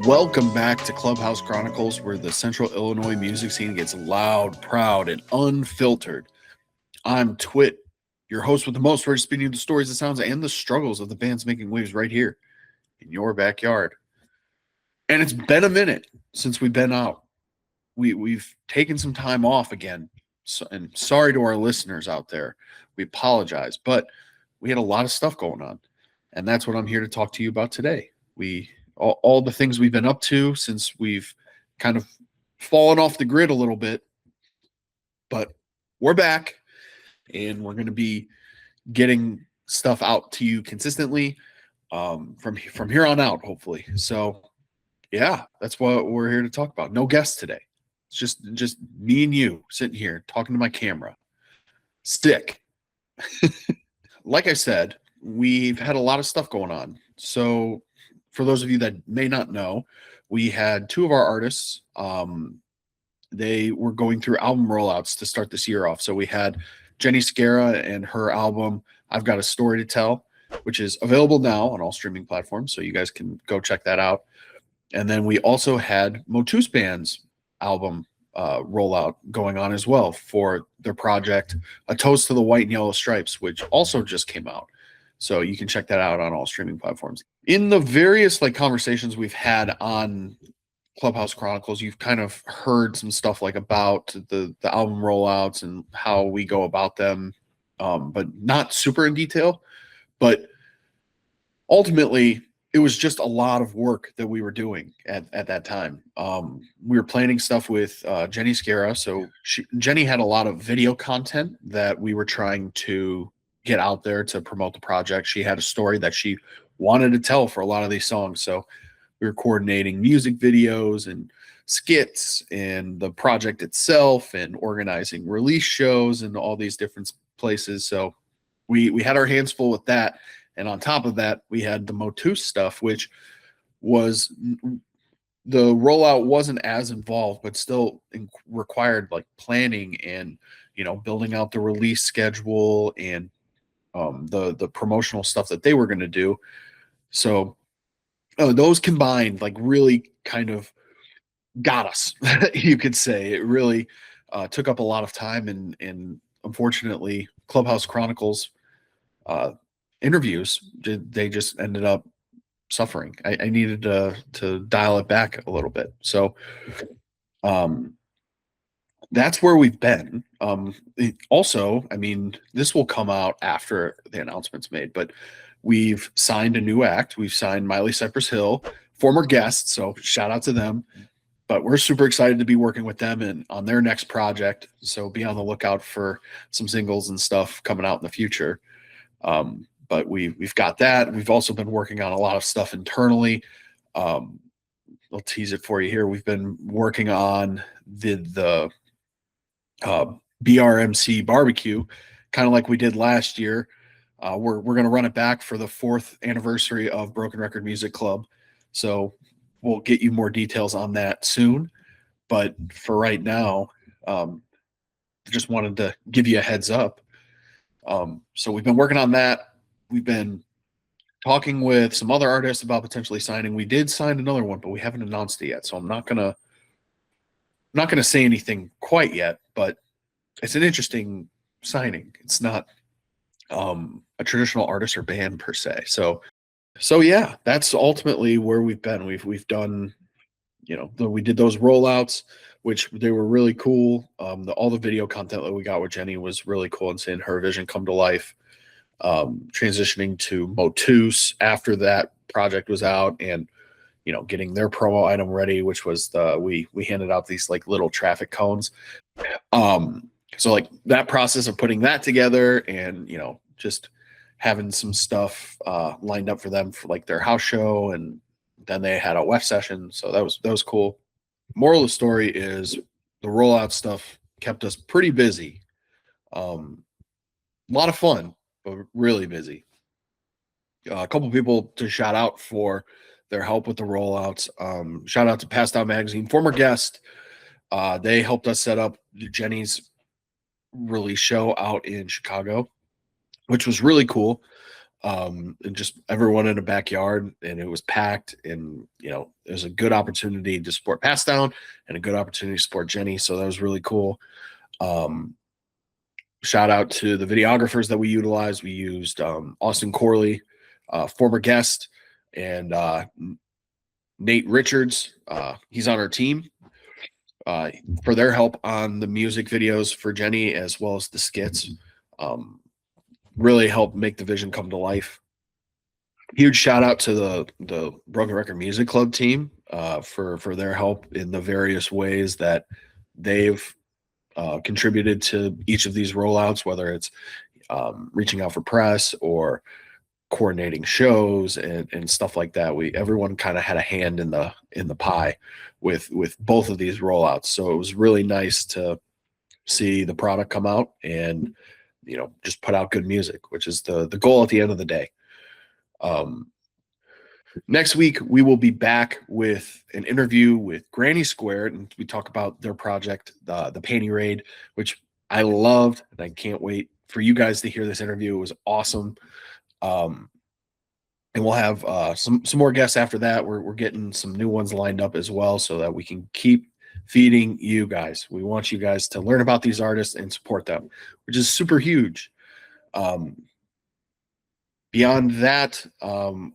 Welcome back to Clubhouse Chronicles, where the Central Illinois music scene gets loud, proud, and unfiltered. I'm Twitt, your host with the most, for speaking the stories, the sounds, and the struggles of the bands making waves right here in your backyard. And it's been a minute since we've been out. We've taken some time off again, and sorry to our listeners out there. We apologize, but we had a lot of stuff going on, and that's what I'm here to talk to you about today. All the things we've been up to since we've kind of fallen off the grid a little bit, but we're back and we're going to be getting stuff out to you consistently from here on out, hopefully. So yeah, that's what we're here to talk about. No guests today. It's just me and you sitting here talking to my camera. Sick. Like I said, we've had a lot of stuff going on. So for those of you that may not know, we had two of our artists. They were going through album rollouts to start this year off. So we had Jenny Scarra and her album, I've Got a Story to Tell, which is available now on all streaming platforms. So you guys can go check that out. And then we also had Motus Band's album rollout going on as well for their project, A Toast to the White and Yellow Stripes, which also just came out. So you can check that out on all streaming platforms. In the various conversations we've had on Clubhouse Chronicles, you've kind of heard some stuff about the album rollouts and how we go about them, but not super in detail. But ultimately, it was just a lot of work that we were doing at that time. We were planning stuff with Jenny Scarra. So Jenny had a lot of video content that we were trying to get out there to promote the project. She had a story that she wanted to tell for a lot of these songs. So we were coordinating music videos and skits and the project itself and organizing release shows and all these different places. So we had our hands full with that. And on top of that, we had the Motus stuff, which was the rollout wasn't as involved, but still required planning and, building out the release schedule and the promotional stuff that they were going to do. So those combined really kind of got us, you could say. It really took up a lot of time, and unfortunately, Clubhouse Chronicles interviews, they just ended up suffering. I needed to dial it back a little bit. So that's where we've been. Also, this will come out after the announcement's made, but we've signed a new act. We've signed Miley Cypress Hill, former guest, so shout out to them. But we're super excited to be working with them and on their next project. So be on the lookout for some singles and stuff coming out in the future. But we've got that. We've also been working on a lot of stuff internally. I'll tease it for you here. We've been working on the BRMC barbecue, kind of like we did last year. We're going to run it back for the 4th anniversary of Broken Record Music Club. So we'll get you more details on that soon. But for right now, just wanted to give you a heads up. So we've been working on that. We've been talking with some other artists about potentially signing. We did sign another one, but we haven't announced it yet. So I'm not gonna say anything quite yet, but it's an interesting signing. It's not a traditional artist or band per se. So yeah, that's ultimately where we've been. We've done, we did those rollouts, which they were really cool. All the video content that we got with Jenny was really cool, and seeing her vision come to life. Transitioning to Motus after that project was out, and getting their promo item ready, which was we handed out these little traffic cones. So that process of putting that together and just having some stuff lined up for them for their house show, and then they had a WEF session, so that was cool. Moral of the story is the rollout stuff kept us pretty busy. A lot of fun, but really busy. A couple people to shout out for their help with the rollouts. Shout out to Passed Out Magazine, former guest. They helped us set up Jenny's release show out in Chicago, which was really cool. and just everyone in a backyard, and it was packed, and it was a good opportunity to support Pass Down and a good opportunity to support Jenny. So that was really cool. Shout out to the videographers that we utilized. We used Austin Corley, former guest, and Nate Richards. He's on our team for their help on the music videos for Jenny as well as the skits. Really helped make the vision come to life. Huge shout out to the Broken Record Music Club team for their help in the various ways that they've contributed to each of these rollouts, whether it's reaching out for press or coordinating shows and stuff like that. Everyone kind of had a hand in the pie with both of these rollouts. So it was really nice to see the product come out and just put out good music, which is the goal at the end of the day. Next week, we will be back with an interview with Granny Squared, and we talk about their project, the Panty Raid, which I loved, and I can't wait for you guys to hear this interview. It was awesome. And we'll have some more guests after that. We're getting some new ones lined up as well so that we can keep feeding you guys. We want you guys to learn about these artists and support them, which is super huge. Beyond that,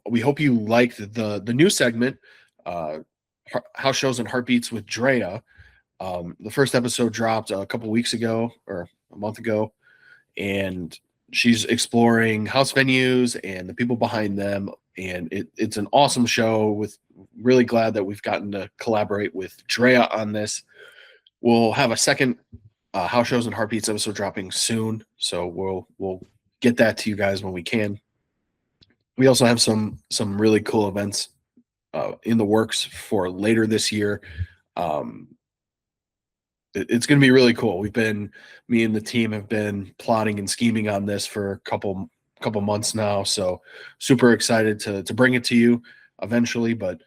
we hope you liked the new segment, House Shows and Heartbeats with Drea. The first episode dropped a couple weeks ago or a month ago, and she's exploring house venues and the people behind them, and it's an awesome show. Really glad that we've gotten to collaborate with Drea on this. We'll have a second House Shows and Heartbeats episode dropping soon, so we'll get that to you guys when we can. We also have some really cool events in the works for later this year. It's going to be really cool. Me and the team have been plotting and scheming on this for a couple months now. So super excited to bring it to you eventually. But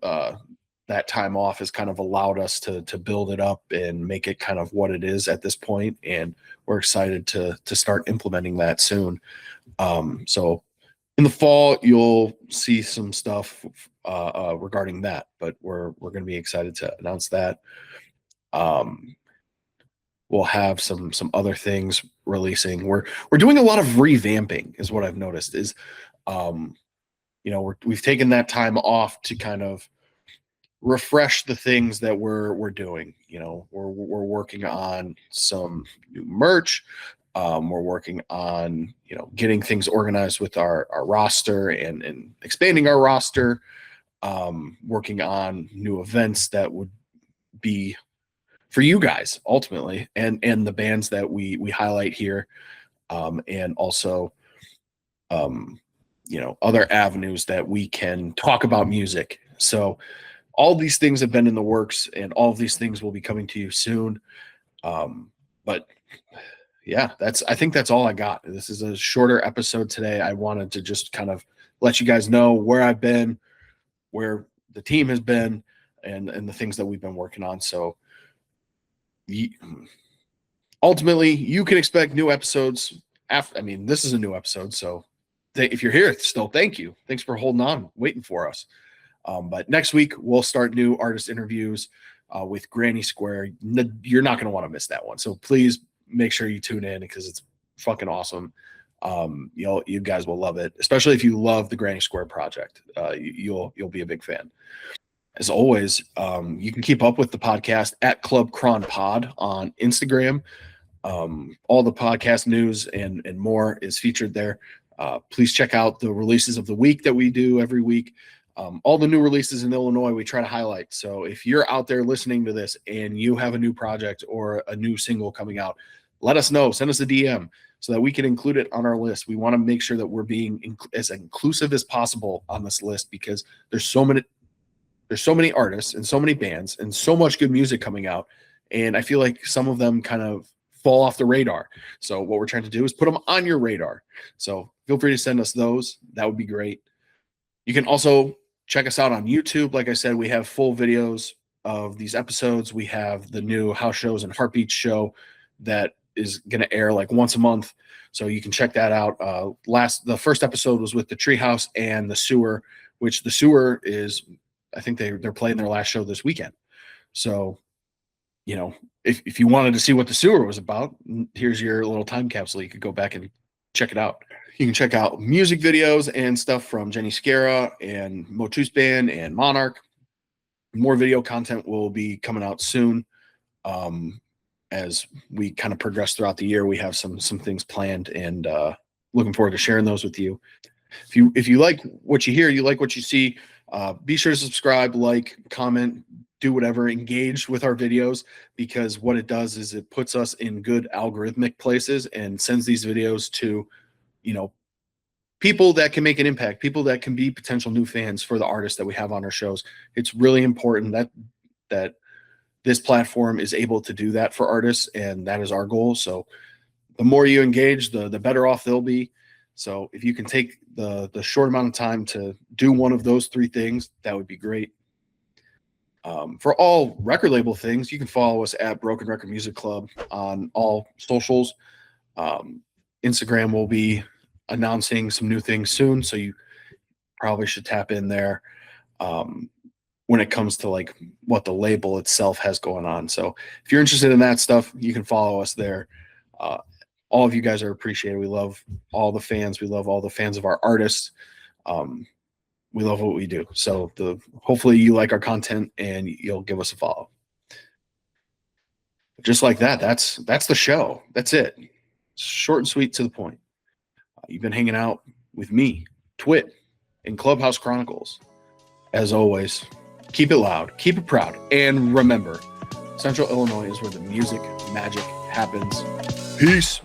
that time off has kind of allowed us to build it up and make it kind of what it is at this point. And we're excited to start implementing that soon. So in the fall, you'll see some stuff regarding that, but we're going to be excited to announce that. We'll have some other things releasing. We're doing a lot of revamping, is what I've noticed. We've taken that time off to kind of refresh the things that we're doing. We're working on some new merch. We're working on getting things organized with our roster and expanding our roster. Working on new events that would be for you guys ultimately, and the bands that we highlight here, and also other avenues that we can talk about music. So all these things have been in the works, and all of these things will be coming to you soon. But yeah, I think that's all I got. This is a shorter episode today. I wanted to just kind of let you guys know where I've been, where the team has been, and the things that we've been working on. So ultimately, you can expect new episodes this is a new episode. So if you're here still, thank you. Thanks for holding on, waiting for us. But next week, we'll start new artist interviews with Granny Square. You're not going to want to miss that one. So please make sure you tune in because it's fucking awesome. You guys will love it, especially if you love the Granny Square project. You'll be a big fan. As always, you can keep up with the podcast at Club Chron Pod on Instagram. All the podcast news and more is featured there. Please check out the releases of the week that we do every week. All the new releases in Illinois, we try to highlight. So if you're out there listening to this and you have a new project or a new single coming out, let us know. Send us a DM so that we can include it on our list. We want to make sure that we're being as inclusive as possible on this list because there's so many artists and so many bands and so much good music coming out. And I feel like some of them kind of fall off the radar. So what we're trying to do is put them on your radar. So feel free to send us those. That would be great. You can also check us out on YouTube. Like I said, we have full videos of these episodes. We have the new House Shows and Heartbeats show that is going to air like once a month. So you can check that out. The first episode was with the Treehouse and the Sewer, which the Sewer is, I think they're playing their last show this weekend. So, you know, if you wanted to see what the Sewer was about, here's your little time capsule. You could go back and check it out. You can check out music videos and stuff from Jenny Scara and Motus Band and Monarch. More video content will be coming out soon. As we kind of progress throughout the year, we have some things planned, and looking forward to sharing those with you. If you like what you hear, you like what you see, be sure to subscribe, like, comment, do whatever, engage with our videos, because what it does is it puts us in good algorithmic places and sends these videos to, you know, people that can make an impact, people that can be potential new fans for the artists that we have on our shows. It's really important that this platform is able to do that for artists, and that is our goal. So the more you engage, the better off they'll be. So if you can take the short amount of time to do one of those three things, that would be great. For all record label things, you can follow us at Broken Record Music Club on all socials. Instagram will be announcing some new things soon, so you probably should tap in there when it comes to like what the label itself has going on. So if you're interested in that stuff, you can follow us there. All of you guys are appreciated. We love all the fans. We love all the fans of our artists. We love what we do. So hopefully you like our content and you'll give us a follow. Just like that, that's the show. That's it. Short and sweet, to the point. You've been hanging out with me, Twitt, in Clubhouse Chronicles. As always, keep it loud, keep it proud, and remember, Central Illinois is where the music magic happens. Peace.